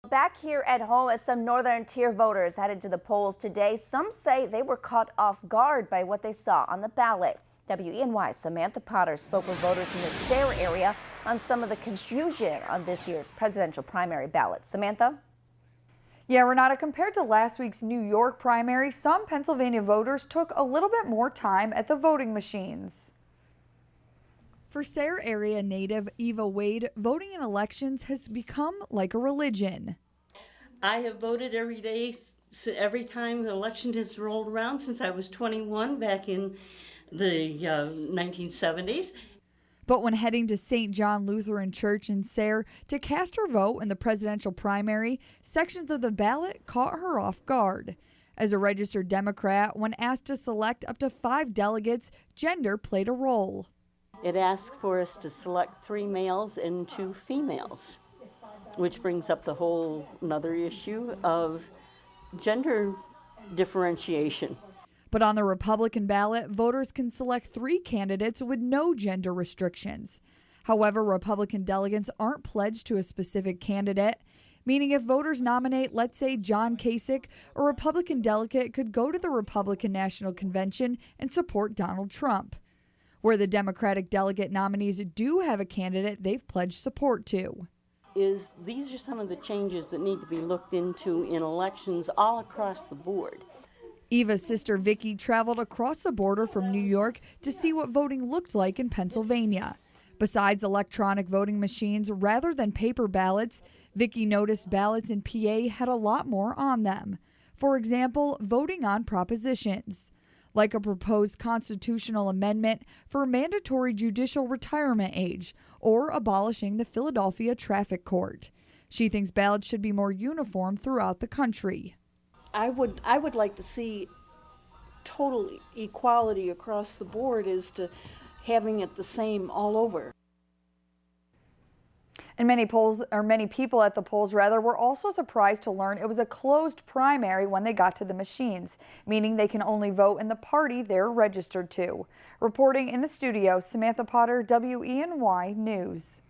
Back here at home, as some northern tier voters headed to the polls today, some say they were caught off guard by what they saw on the ballot. WENY's Samantha Potter spoke with voters in the Sayre area on some of the confusion on this year's presidential primary ballot. Samantha? Yeah, Renata, compared to last week's New York primary, some Pennsylvania voters took a little bit more time at the voting machines. For Sayre area native Eva Wade, voting in elections has become like a religion. I have voted every day, every time the election has rolled around since I was 21 back in the 1970s. But when heading to St. John Lutheran Church in Sayre to cast her vote in the presidential primary, sections of the ballot caught her off guard. As a registered Democrat, when asked to select up to 5 delegates, gender played a role. It asks for us to select 3 males and 2 females, which brings up the whole another issue of gender differentiation. But on the Republican ballot, voters can select 3 candidates with no gender restrictions. However, Republican delegates aren't pledged to a specific candidate, meaning if voters nominate, let's say, John Kasich, a Republican delegate could go to the Republican National Convention and support Donald Trump. Where the Democratic delegate nominees do have a candidate they've pledged support to. These are some of the changes that need to be looked into in elections all across the board. Eva's sister Vicki traveled across the border from New York to see what voting looked like in Pennsylvania. Besides electronic voting machines rather than paper ballots, Vicki noticed ballots in PA had a lot more on them. For example, voting on propositions, like a proposed constitutional amendment for mandatory judicial retirement age or abolishing the Philadelphia traffic court. She thinks ballots should be more uniform throughout the country. I would like to see total equality across the board as to having it the same all over. And many people at the polls were also surprised to learn it was a closed primary when they got to the machines, meaning they can only vote in the party they're registered to. Reporting in the studio, Samantha Potter, WENY News.